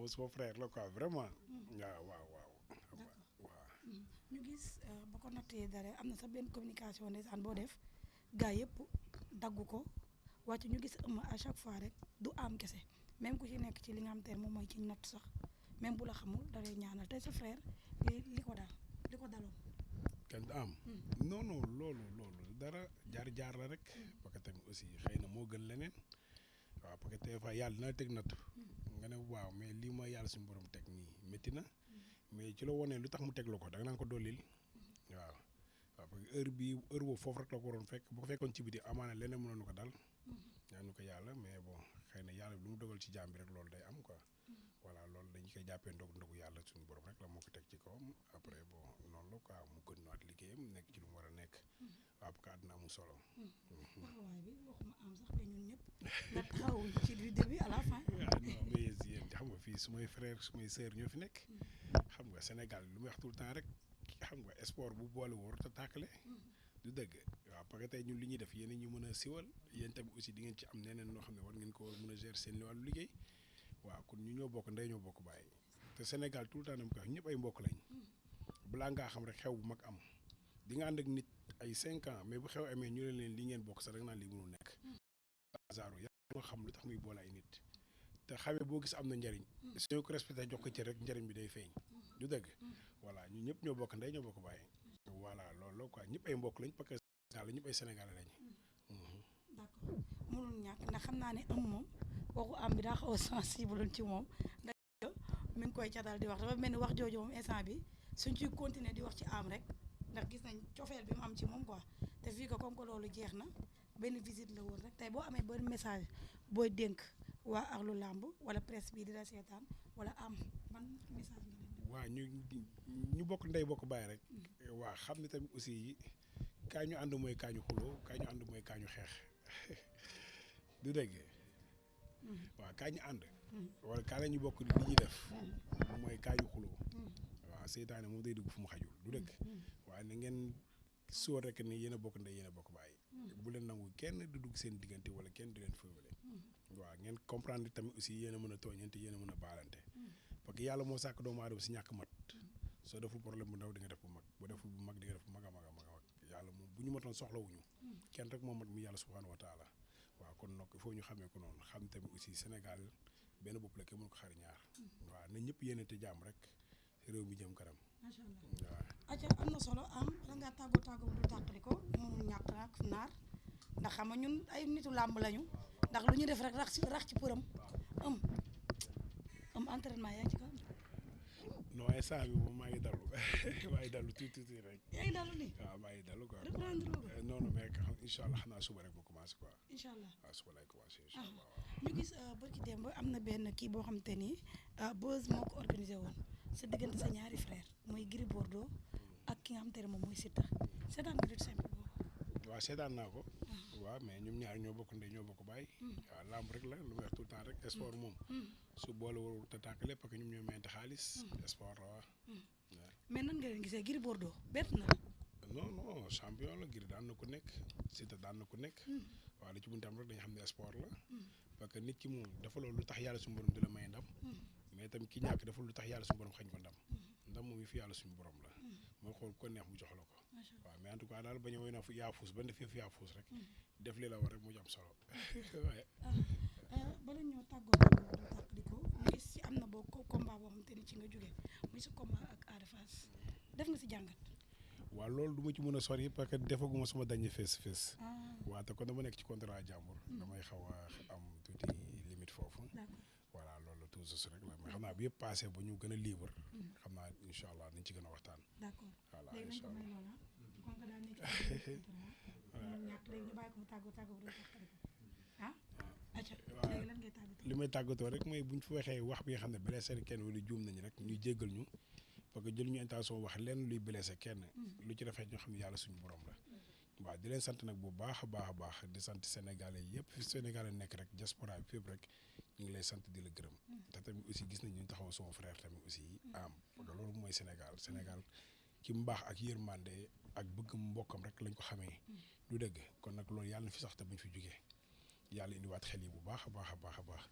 suma frère la quoi vraiment. waaw. ñu gis ba ko nattee dara am na sax benn communication ndeysaan boo def gaa yëpp daggu ko wàcc ñu gis ëmb à chaque fois rek du am kese même ku ci nekk ci li nga xam te ne moom mooy ci natt sax même bu la xamul da lay ñaanal tey sa frère li ko daloon. kan am. non loolu dara jaar la rek. parce que tamit aussi xëy na moo gën leneen. waaw parce que des fois yàlla dina la teg natt. nga ne waaw mais lii ma yàlla suñu borom teg nii métti na. mais ci la wonee lu tax mu teg la ko da nga naan ko dollil. waaw parce que heure boobu foofu rek la ko waroon fekk bu ko fekkoon ci biti amaana leneen mënoon ko dal. ñaanu ko yàlla mais bon xëy na yàlla lu mu dogal ci jaam bi rek loolu day am quoi. voilà loolu dañu koy jàppee ndogu yàlla suñu borom rek la moo ko teg ci kawam après bon noonu la quoi mu continuer liggéeyam nekk ci lu mu war a nekk. waaw parce que àddina amul solo. taxawaay bi waxuma am sax mais ñun ñëpp nga taxaw ci du début à la fin. waaw non mais yéen xam nga fii sumay frère sumay sœur ñoo fi nekk. xam nga Sénégal lu muy wax tout le temps rek xam nga sport bu boole wóor te tàkkale. du dëgg waaw parce que tey ñun li ñuy def yéen ñu mën a siwal yéen tamit aussi di ngeen ci am neneen noo xam ne war ngeen ko war a mën a gérer seen wàllu liggéey. waaw kon ñu ñoo bokk ndey ñoo bokk bàyyi te Sénégal tout le temps dama ko wax ñëpp ay mbokk lañ balaa ngaa xam rek xew bu mag am di nga ànd ak nit ay 5 ans mais bu xew amee ñu leen li ngeen bokk sax rek naan lii mënul nekk. hasard yàlla moo xam lu tax muy boole ay nit te xamee boo gis am na njariñ suñu ko respecté jox ko ci rek njariñ bi day feeñ du dëgg voilà ñu ñëpp ñoo bokk ndey ñoo bokk bàyyi voilà loolu la quoi ñëpp ay mbokk lañ parce que Sénégal ñëpp ay Sénégalais lañ. d'accord mënul ñàkk ndax xam naa ne moom waxu am bi daa xaw a sensible ci moom ndax mi ngi koy catal di wax dafa mel ni wax jooju moom instant bi suñ ciy continuer di wax ci am rek ndax gis nañ cofeel bi mu am ci moom quoi te fii ko comme que loolu jeex na benn visite la woon rek tey boo amee benn message booy dénk waa Ahlou Lamb wala presse bi di la seetaan wala am ban message nga leen di. waaw ñu bokk ndey bokk bàyyi rek. waaw xam ne tamit aussi kaa ñu ànd mooy kaa ñu xuloo kaa ñu ànd mooy kaa ñu xeex du dégg. waaw kaa ñu ànd. wala kaa la ñu bokk li ñuy def. mooy kaa ñu xuloo. waaw seytaane moom day dugg fu mu xajul du dëgg. waaye na ngeen sóor rek ni yéen a bokk ndey yéen a bokk bàyyi. bu leen nangu kenn du dugg seen diggante wala kenn du leen féewale. waaw ngeen comprendre tamit aussi yéen a mën a tooñante yéen a mën a baalante. parce que yàlla moo sàkk doomu aadama si ñàkk mat. soo deful problème bu ndaw di nga def bu mag bu deful bu mag di nga def bu mag a mag yàlla moom bu ñu matoon soxlawuñu. kenn rek moo mat mu yàlla subhanahu wa taala. waaw kon nag il faut ñu xamee ko noonu xam tamit aussi Sénégal benn bopp la kenn mënu ko xari ñaar. waaw na ñëpp yéene te jàmm rek réew mi jëm kanam. macha allah waaw. acca am na solo am la ngaa tàggoo du tàqali ko mënul ñàkk nag naar ndax xam nga ñun ay nitu làmb lañu ndax lu ñu def rek rax ci përam am entraînement yaa ngi ci kaw. non instant bi moom maa ngi dalu tuuti rek. yaa ngi dalu nii. waaw maa ngi dalu quoi. reprendre nga. non mais incha allah xanaa suba rek ma commencé quoi. incha allah waaw suba lay commencé incha allah. ñu gis barki démb am na benn kii boo xam te ni Beuz moo ko organisé woon sa diggante sa ñaari frère mooy Gris Bordeaux ak ki nga xam te ne moom mooy Siteu seetaan nga lutte simple boobu. waaw seetaan naa ko. waaw mais ñoom ñaar ñoo bokk ndey ñoo bokk bàyyi. waaw lamb rek la lu may wax tout le temps rek sport moom. su boole warul te tàkkale parce que ñoom ñoo mayante xaalis. sport la waaw. mais nan nga leen gisee Gris Bordeaux bett na. non champion la Gris daan na ko nekk Siteu daan na ko nekk. waaw li ci buntam rek dañu xam ne sport la. parce que nit ki moom dafa loolu lu tax yàlla suñu borom di la may ndam. mais tamit ki ñàkk dafa lu tax yàlla suñu borom xañ ko ndam. ndam moom yi fi yàlla suñu borom la. mooy xool ko neex mu jox la ko. waaw mais en tout cas daal bañ a woy na fu yaa fuus ba def yëf yaa fuus rek. def li la war rek mu am solo. waaye. bala ñoo tàggoo di ko ñu gis ci am na boo combat boo xam te ni ci nga jógee muy sa combat ak Ada Fass def nga si jàngat. waaw loolu du ma ci mën a sori parce que defaguma suma dañu fees. waaw te kon dama nekk ci contrat jàmbur. damay xaw a am tuuti limite foofu. voilà loolu toujours rek la mais xam naa bi yëpp passé ba ñu gën a libre. xam naa incha allah nañ ci gën a waxtaan. d'accord voilà léegi incha nañ ko may allah. loola kon nga daal nekk ci ñàkk léegi ñu bàyyi ko mu tàggoo bu dul tàqali ko acca léegi lan ngay tàggatoo. li may tàggatoo rek mooy bu ñu fi waxee wax bi nga xam ne blessé kenn wala juum nañu rek ñu jéggal ñu parce que jël ñu intention wax lenn luy blessé kenn. lu ci rafet ñoo xam ne yàlla suñu borom la. waaw di leen sant nag bu baax a baax di sant Sénégalais yëpp fi Sénégalais nekk rek diaspora bi fépp rek ñu ngi lay sant di la gërëm. te tamit aussi gis nañ ñu taxaw sama frère tamit aussi am parce que loolu mooy Sénégal ci mbaax ak yërmande ak bëgg mbokkam rek lañ ko xamee. du dëgg kon nag loolu yàlla na fi sax te bañ fi jugee yàlla indiwaat xel yi bu baax a baax.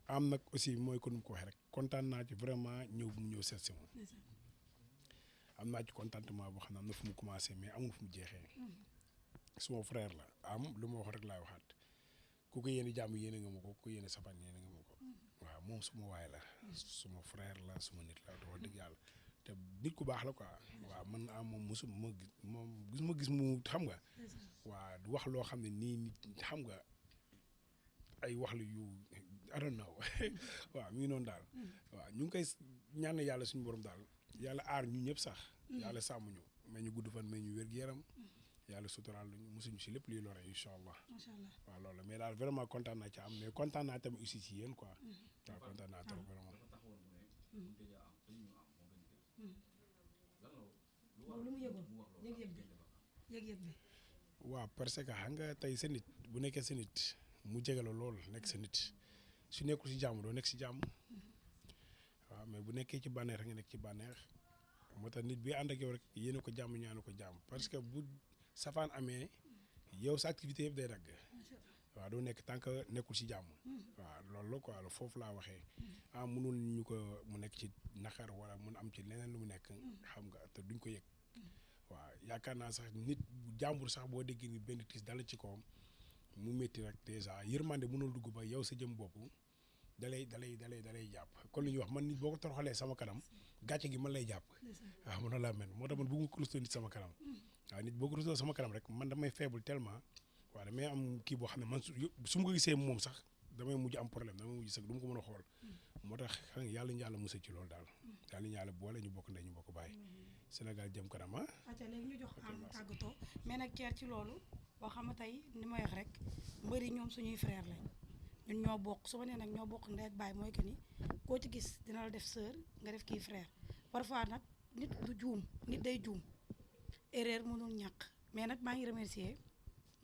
am nag aussi mooy ko nu mu ko waxee rek kontaan naa ci vraiment ñëw bu mu ñëw seet si ma am naa ci contentement boo xam ne am na fu mu commencé mais amul fu mu jeexee suma frère la am lu ma wax rek laay waxaat ku ko yéene jàmm yéene nga ma ko ku ko yéene safaan yéene nga ma ko waaw moom suma waay la suma frère la suma nit la dafa dëgg yàlla te nit ku baax la quoi waaw man am moom mosu ma gis mu xam nga waaw du wax loo xam ne nii nit xam nga ay wax la yu I don't know waaw mi ngi noonu daal waaw ñu ngi koy ñaan yàlla suñu borom daal yàlla aar ñu ñëpp sax yàlla sàmm ñu may ñu gudd fan may ñu wér-gu-yaram yàlla suturaal ñu mosuñu si lépp luy lore incha allah waaw loolu la mais daal vraiment kontaan naa ci am mais kontaan naa tamit aussi ci yéen quoi waaw kontaan naa trop vraiment lu mu yëgoon yëg-yëg bi waaw parce que xam nga tey sa nit bu nekkee sa nit mu jege la lool nekk sa nit su nekkul si jàmm doo nekk si jàmm waaw mais bu nekkee ci bànneex rek nga nekk ci bànneex moo tax nit bi ànd ak yow rek yéene ko jàmm ñaanu ko jàmm parce que bu safaan amee yow sa activité yëpp day dagg waaw doo nekk tant que nekkul si jàmm waaw loolu la quoi foofu laa waxee mënul ñu ko mu nekk ci naqar wala mun am ci leneen lu mu nekk xam nga te duñ ko yëg waaw yaakaar naa sax nit jàmbur sax boo déggee ni benn tiis dala ci kawam mu métti rek dèjà yërmande mënul dugg ba yow sa jëm bopp dalay jàpp kon lu ñuy wax man nit boo ko toroxalee sama kanam gàcce gi man lay jàpp waaw man laa mel moo tax man bëgguma ko rustoo nit sama kanam waaw nit boo ko rustoo sama kanam rek man damay faible tellement waaw damay am kii boo xam ne man su ma ko gisee moom sax damay mujj am problème damay mujj sax du ma ko mën a xool moo tax xam nga yàlla ñu yàlla musal ci loolu daal yàlla ñu yàlla boole ñu bokk ndey ñu bokk bàyyi Sénégal jëm kanam ah. acca léegi ñu jox am tàggatoo mais nag ceer ci loolu boo xam ne tey ni ma wax rek mbëri ñoom suñuy frère lañ ñun ñoo bokk su ma nee nag ñoo bokk ndey ak baay mooy que ni koo ci gis dina la def sœur nga def kii frère parfois nag nit du juum nit day juum erreur mënul ñàkk mais nag maa ngi remercier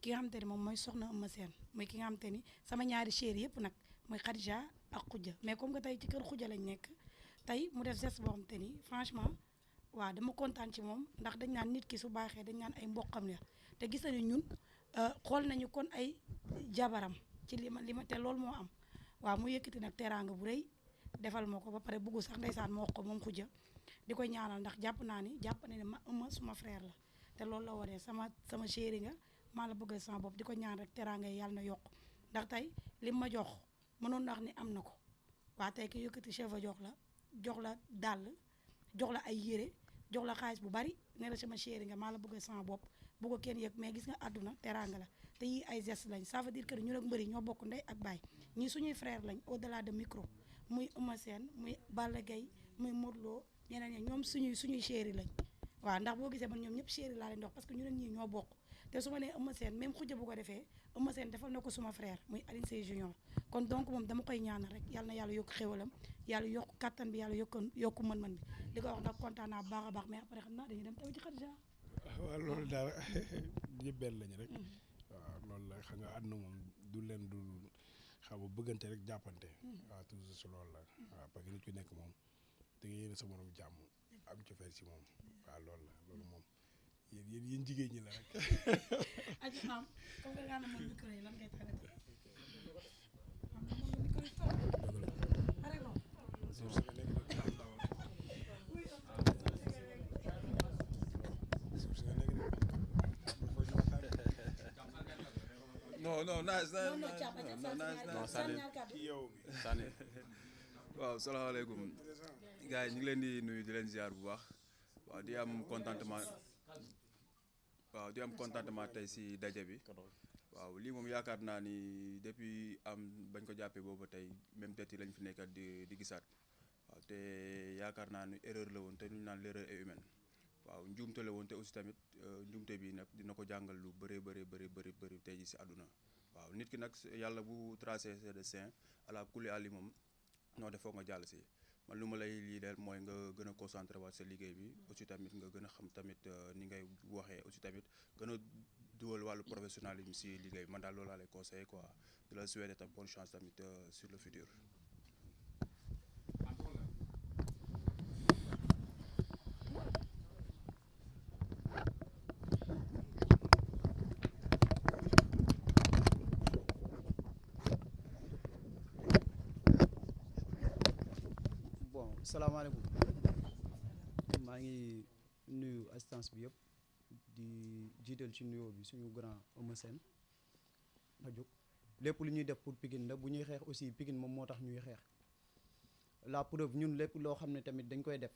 ki nga xamante ni moom mooy soxna Eumeu Sène mooy ki nga xamante ni sama ñaari chéri yëpp nag mooy Khadija ak Khoudia mais comme que tey ci kër Khoudia lañ nekk tey mu def geste boo xamante ni franchement waaw dama kontaan ci moom ndax dañ naan nit ki su baaxee dañ naan ay mboqam la te gis nañu ñun xool nañu kon ay jabaram ci li ma te loolu moo am waaw mu yëkkati nag teraanga bu rëy defal ma ko ba pare buggu sax ndeysaan ma wax ko moom Khoudia di koy ñaanal ndax jàpp na ne ma Eumeu suma frère la te loolu la waree sama chéri nga maa la bëggal sama bopp di ko ñaan rek teraanga yi yàlla na yokk ndax tey li ma jox mënoon na wax ni am na ko waa tey ki yëkkati cheveux jox la dàll jox la ay yére jox la xaalis bu bari ne la sama chéri nga maa la bëggal sama bopp bu ko kenn yëg mais gis nga àdduna teraanga la te yii ay gestes lañ ça veut dire que ñu ak mbëri ñoo bokk ndey ak baay ñii suñuy frère lañ au delà de micro muy Eumeu Sène muy Balla Gaye muy Modou Lo ñeneen ñi ñoom suñuy chéri lañ waaw ndax boo gisee man ñoom ñëpp chéri laa leen dox parce que ñu ak ñii ñoo bokk te su ma nee Eumeu Sène même Khoudia bu ko defee Eumeu Sène defal na ko suma frère muy Alioune Sèye Junior kon donc moom dama koy ñaanal rek yàlla na yàlla yokk xéwalam yàlla yokk kattan bi yàlla yokku mën-mën bi di ko wax nag kontaan naa baax a baax mais après xam naa dañuy dem taw ci Khadija waaw loolu daal ñëpp benn lañu rek waaw loolu la xam nga àdduna moom du leen du xam nga bëggante rek jàppante waaw toujours si loolu la waaw parce que nit ku nekk moom da nga yéene sa morom jàmm am cofeel si moom waaw loolu la loolu moom yéen jigéen ñi la rek aji maam comme que nga na moom micro yi lan ngay tàggatoo am na moom micro yi toog arrêt ko non sànni waaw salaamaaleykum gars yi ñu ngi leen di nuyu di leen ziar bu baax waaw di am contentement tey si daje bi waaw lii moom yaakaar naa ni depuis bañ ko jàppee boobu tey même tête yi lañ fi nekkat di gisaat waaw te yaakaar naa ni erreur la woon te ñu naan l'erreur est humaine waaw njuumte la woon te aussi tamit njuumte bi nag dina ko jàngal lu bëri tey ji si àdduna waaw nit ki nag yàlla bu tracé ses destins ala kulli ali moom noo defoo nga jàll si man lu ma lay lii del mooy nga gën a concentré waat sa liggéey bi aussi tamit nga gën a xam tamit ni ngay waxee aussi tamit gën a duwal wàllu professionnalisme si liggéey bi man daal loolu laa lay conseillé quoi di la souhaiter tam bonne chance tamit sur le futur bon salaamaaleykum maa ngi nuyu assistance bi yëpp di jiital ci nuyoo bi suñu grand Eumeu Sène a jóg lépp lu ñuy def pour Pikine la bu ñuy xeex aussi Pikine moom moo tax ñuy xeex la preuve ñun lépp loo xam ne tamit dañ koy def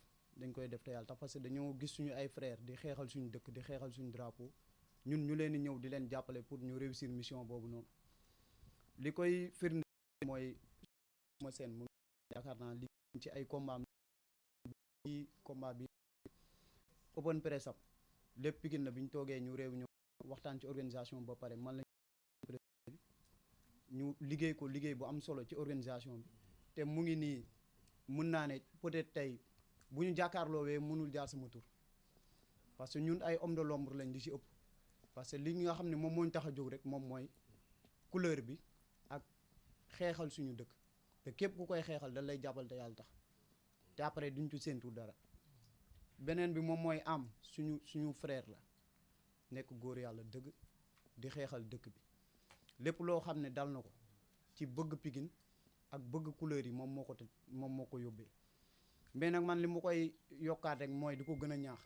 te yàlla tax parce que dañoo gis suñu ay frères di xeexal suñu dëkk di xeexal suñu drapeau ñun ñu leen di ñëw di leen jàppale pour ñu réussir mission boobu noonu li koy firnde mooy Eumeu Sène mu yaakaar naa li ci ay combat bi open press up lépp Pikine la bi ñu toogee ñu réunion waxtaan ci organisation ba pare man la ñu liggéey ko liggéey bu am solo ci organisation bi te mu ngi nii mën naa ne peut-être tey bu ñu jàkkaarloowee mënul jaar sama tur parce que ñun ay homme de l'ombre lañ di ci ëpp parce que li nga xam ne moom moo ñu tax a jóg rek moom mooy couleur bi ak xeexal suñu dëkk te képp ku koy xeexal dañ lay jàppal te yàlla tax te après duñ ci séentu dara beneen bi moom mooy am suñu frère la nekk góor yàlla dëgg di xeexal dëkk bi lépp loo xam ne dal na ko ci bëgg Pikine ak bëgg couleur yi moom moo ko yóbbee mais nag man li ma koy yokkaat rek mooy di ko gën a ñaax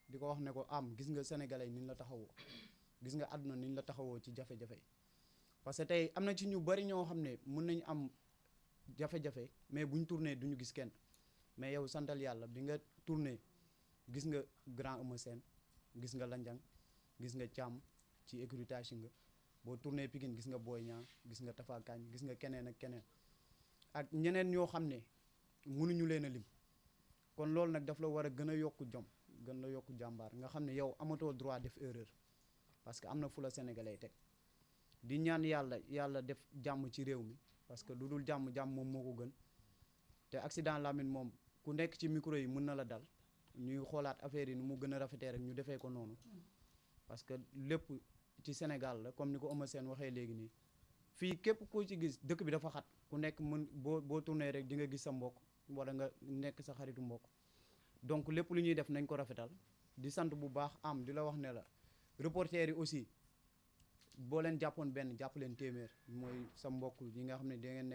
di ko wax ne ko am gis nga sénégalais yi ni ñu la taxawoo gis nga àdduna ni ñu la taxawoo ci jafe-jafe yi parce que tey am na ci ñu bari ñoo xam ne mun nañu am jafe-jafe mais buñ tourné duñu gis kenn mais yow santal yàlla bi nga tourné gis nga grand Eumeu Sène gis nga Landiang gis nga Thiam ci écrutage nga boo tourné Pikine gis nga Boy Niang gis nga Tafa Kañ gis nga keneen ak keneen ak ñeneen ñoo xam ne mënuñu leen a lim kon loolu nag daf la war a gën a yokk jom gën la yokk jàmbaar nga xam ne yow amatoo droit def erreur parce que am na fu la sénégalais teg di ñaan yàlla def jàmm ci réew mi parce que lu dul jàmm moom moo ko gën te accident Lamine moom ku nekk ci micro yi mën na la dal ñuy xoolaat affaire yi nu mu gën a rafetee rek ñu defee ko noonu parce que lépp ci Sénégal la comme ni ko Eumeu Sène waxee léegi nii fii képp koo ci gis dëkk bi dafa xat ku nekk boo tourné rek di nga gis sa mbokk wala nga nekk sa xaritu mbokk donc lépp lu ñuy def nañ ko rafetal di sant bu baax am di la wax ne la reporter yi aussi boo leen jàppoon benn jàpp leen téeméer mooy sa mbokk yi nga xam ne da ngeen